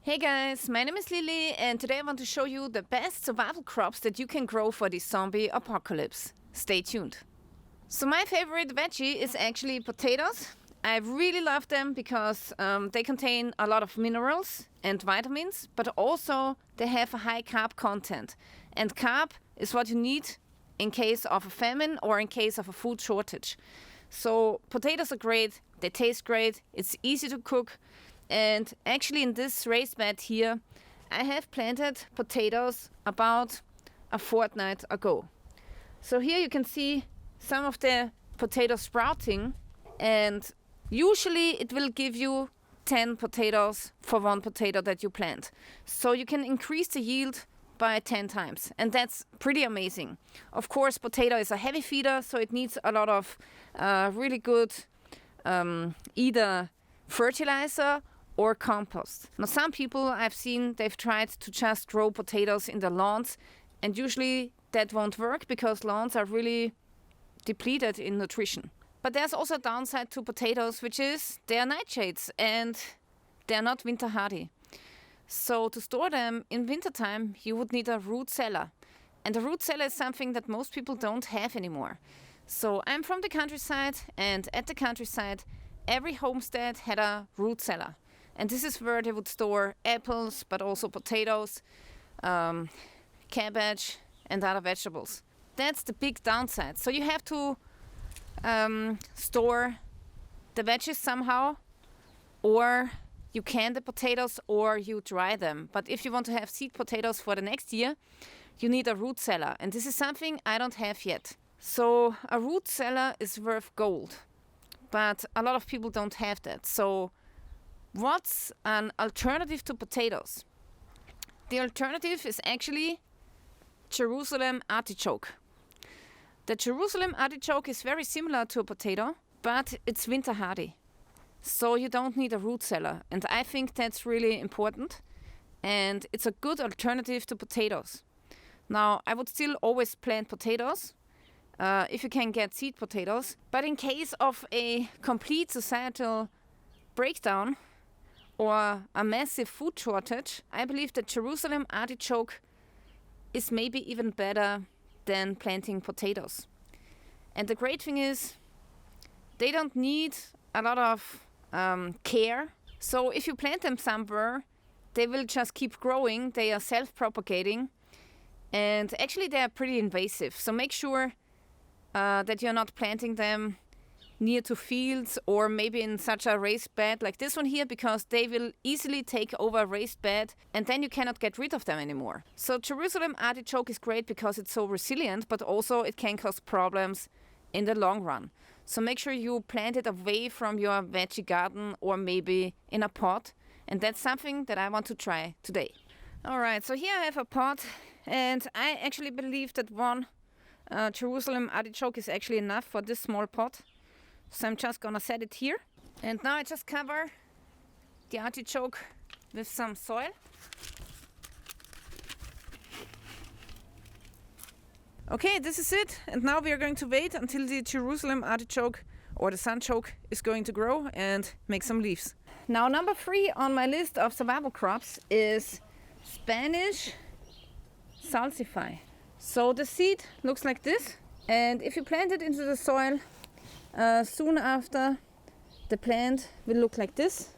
Hey guys, my name is Lilly and today I want to show you the best survival crops that you can grow for the zombie apocalypse. Stay tuned. So my favorite veggie is actually potatoes. I really love them because they contain a lot of minerals and vitamins, but also they have a high carb content. And carb is what you need in case of a famine or in case of a food shortage. So potatoes are great, they taste great, it's easy to cook. And actually in this raised bed here, I have planted potatoes about a fortnight ago. So here you can see some of the potatoes sprouting, and usually it will give you 10 potatoes for one potato that you plant. So you can increase the yield by 10 times, and that's pretty amazing. Of course, potato is a heavy feeder, so it needs a lot of really good either fertilizer or compost. Now some people I've seen, they've tried to just grow potatoes in the lawns, and usually that won't work because lawns are really depleted in nutrition. But there's also a downside to potatoes, which is they are nightshades and they're not winter hardy. So to store them in wintertime, you would need a root cellar. And a root cellar is something that most people don't have anymore. So I'm from the countryside, and at the countryside, every homestead had a root cellar. And this is where they would store apples, but also potatoes, cabbage, and other vegetables. That's the big downside. So you have to store the veggies somehow, or you can the potatoes, or you dry them. But if you want to have seed potatoes for the next year, you need a root cellar. And this is something I don't have yet. So a root cellar is worth gold, but a lot of people don't have that. So what's an alternative to potatoes? The alternative is actually Jerusalem artichoke. The Jerusalem artichoke is very similar to a potato, but it's winter hardy. So you don't need a root cellar. And I think that's really important. And it's a good alternative to potatoes. Now, I would still always plant potatoes if you can get seed potatoes. But in case of a complete societal breakdown, or a massive food shortage, I believe that Jerusalem artichoke is maybe even better than planting potatoes. And the great thing is, they don't need a lot of care. So if you plant them somewhere, they will just keep growing. They are self-propagating. And actually they are pretty invasive. So make sure that you're not planting them near to fields or maybe in such a raised bed like this one here, because they will easily take over a raised bed and then you cannot get rid of them anymore. So Jerusalem artichoke is great because it's so resilient, but also it can cause problems in the long run. So make sure you plant it away from your veggie garden or maybe in a pot, and that's something that I want to try today. Alright, so here I have a pot, and I actually believe that one Jerusalem artichoke is actually enough for this small pot. So I'm just gonna set it here. And now I just cover the artichoke with some soil. Okay, this is it. And now we are going to wait until the Jerusalem artichoke or the sunchoke is going to grow and make some leaves. Now number 3 on my list of survival crops is Spanish salsify. So the seed looks like this. And if you plant it into the soil, soon after, the plant will look like this.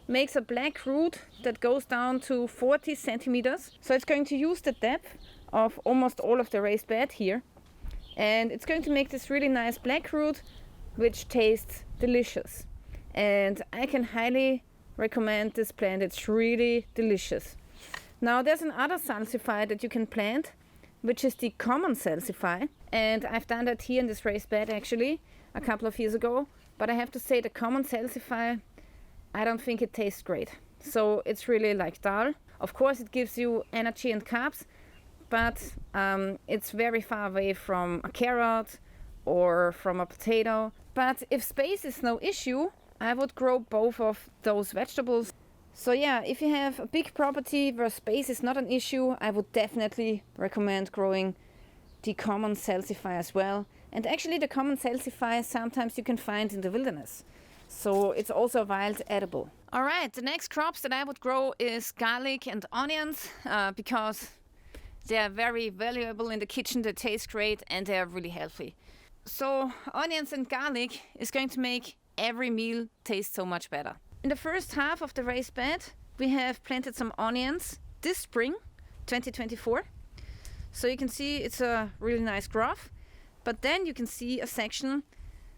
Makes a black root that goes down to 40 centimeters. So it's going to use the depth of almost all of the raised bed here. And it's going to make this really nice black root, which tastes delicious. And I can highly recommend this plant. It's really delicious. Now there's another salsify that you can plant, which is the common salsify. And I've done that here in this raised bed actually a couple of years ago, but I have to say the common salsify, I don't think it tastes great. So it's really like dal. Of course it gives you energy and carbs, but it's very far away from a carrot or from a potato. But if space is no issue, I would grow both of those vegetables. So yeah, if you have a big property where space is not an issue, I would definitely recommend growing the common salsify as well. And actually the common salsify sometimes you can find in the wilderness. So it's also wild edible. All right, the next crops that I would grow is garlic and onions because they are very valuable in the kitchen, they taste great and they are really healthy. So onions and garlic is going to make every meal taste so much better. In the first half of the raised bed, we have planted some onions this spring, 2024. So you can see it's a really nice growth. But then you can see a section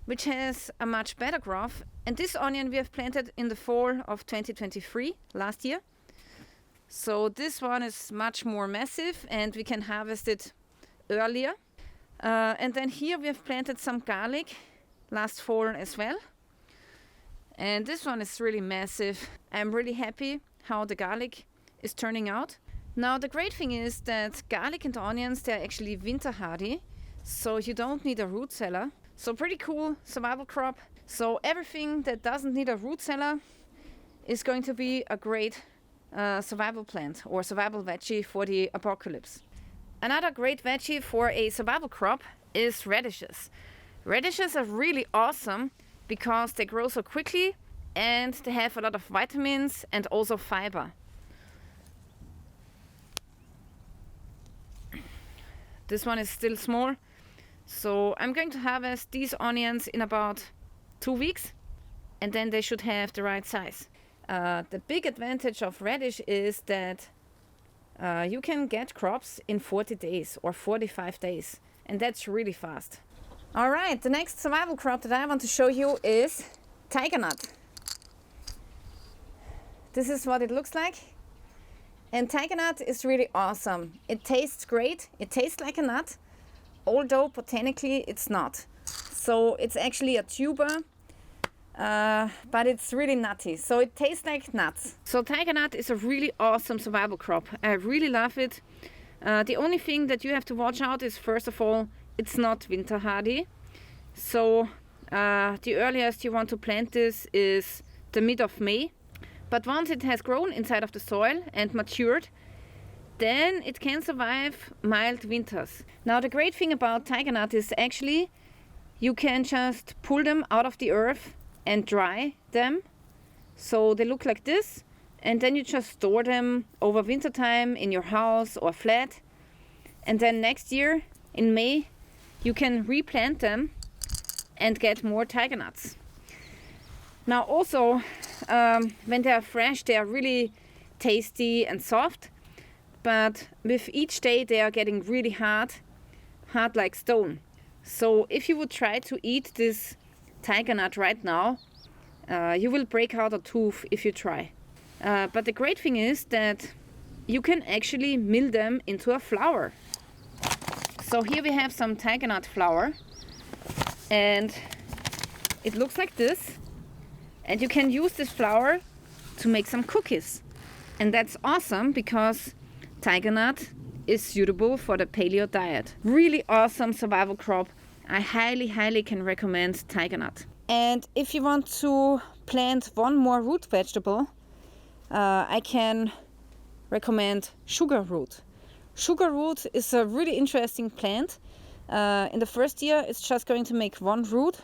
which has a much better growth. And this onion we have planted in the fall of 2023, last year. So this one is much more massive and we can harvest it earlier. And then here we have planted some garlic last fall as well. And this one is really massive. I'm really happy how the garlic is turning out. Now the great thing is that garlic and onions, they're actually winter hardy. So you don't need a root cellar. So pretty cool survival crop. So everything that doesn't need a root cellar is going to be a great survival plant or survival veggie for the apocalypse. Another great veggie for a survival crop is radishes. Radishes are really awesome because they grow so quickly and they have a lot of vitamins and also fiber. This one is still small. So I'm going to harvest these onions in about 2 weeks and then they should have the right size. The big advantage of radish is that you can get crops in 40 days or 45 days and that's really fast. All right, the next survival crop that I want to show you is tiger nut. This is what it looks like. And tiger nut is really awesome. It tastes great. It tastes like a nut, although botanically it's not. So it's actually a tuber, but it's really nutty. So it tastes like nuts. So tiger nut is a really awesome survival crop. I really love it. The only thing that you have to watch out is, first of all, it's not winter hardy. So the earliest you want to plant this is the mid of May. But once it has grown inside of the soil and matured, then it can survive mild winters. Now the great thing about tiger nut is actually you can just pull them out of the earth and dry them. So they look like this, and then you just store them over winter time in your house or flat. And then next year in May you can replant them and get more tiger nuts. Now also when they are fresh, they are really tasty and soft, but with each day they are getting really hard like stone. So if you would try to eat this tiger nut right now, you will break out a tooth if you try. But the great thing is that you can actually mill them into a flour. So here we have some tiger nut flour and it looks like this. And you can use this flour to make some cookies. And that's awesome because tiger nut is suitable for the paleo diet. Really awesome survival crop. I highly can recommend tiger nut. And if you want to plant one more root vegetable, I can recommend sugar root. Sugar root is a really interesting plant. In the first year, it's just going to make one root.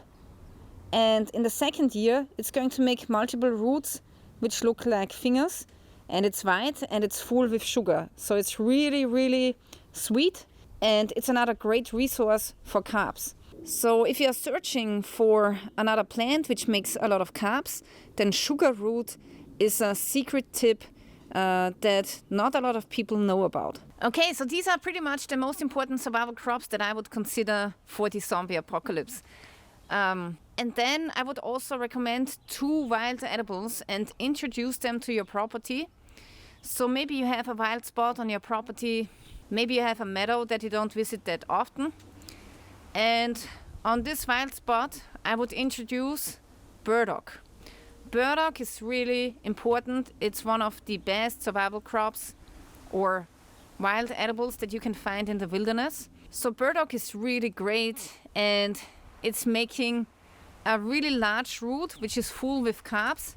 And in the second year, it's going to make multiple roots which look like fingers. And it's white and it's full with sugar. So it's really sweet. And it's another great resource for carbs. So if you're searching for another plant which makes a lot of carbs, then sugar root is a secret tip that not a lot of people know about. Okay, so these are pretty much the most important survival crops that I would consider for the zombie apocalypse. And then I would also recommend 2 wild edibles and introduce them to your property. So maybe you have a wild spot on your property. Maybe you have a meadow that you don't visit that often. And on this wild spot, I would introduce burdock. Burdock is really important. It's one of the best survival crops or wild edibles that you can find in the wilderness. So burdock is really great and it's making a really large root which is full with carbs.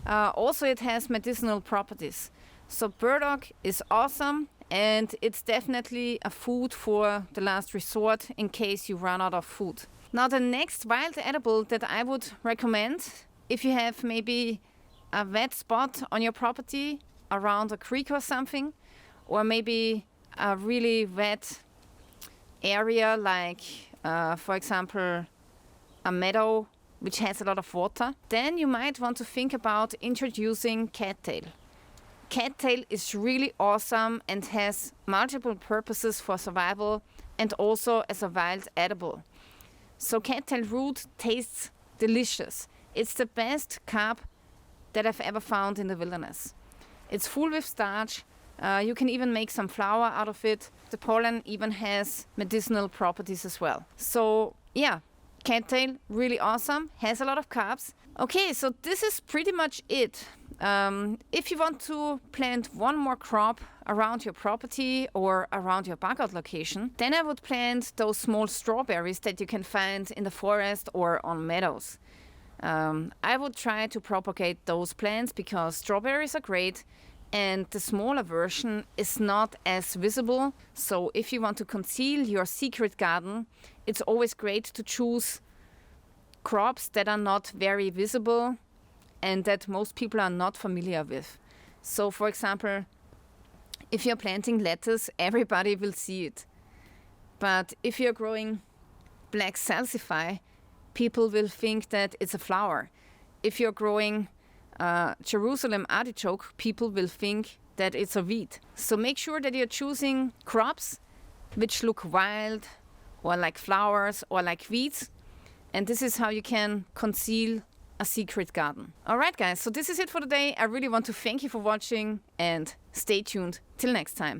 Also it has medicinal properties. So burdock is awesome and it's definitely a food for the last resort in case you run out of food. Now the next wild edible that I would recommend, if you have maybe a wet spot on your property around a creek or something, or maybe a really wet area like, for example, a meadow which has a lot of water, then you might want to think about introducing cattail. Cattail is really awesome and has multiple purposes for survival and also as a wild edible. So cattail root tastes delicious. It's the best carb that I've ever found in the wilderness. It's full with starch. You can even make some flour out of it. The pollen even has medicinal properties as well. So yeah, cattail, really awesome, has a lot of carbs. Okay, so this is pretty much it. If you want to plant one more crop around your property or around your bug out location, then I would plant those small strawberries that you can find in the forest or on meadows. I would try to propagate those plants because strawberries are great and the smaller version is not as visible. So if you want to conceal your secret garden, it's always great to choose crops that are not very visible and that most people are not familiar with. So for example, if you're planting lettuce, everybody will see it. But if you're growing black salsify, people will think that it's a flower. If you're growing Jerusalem artichoke, people will think that it's a weed. So make sure that you're choosing crops which look wild or like flowers or like weeds. And this is how you can conceal a secret garden. Alright guys, so this is it for today. I really want to thank you for watching and stay tuned till next time.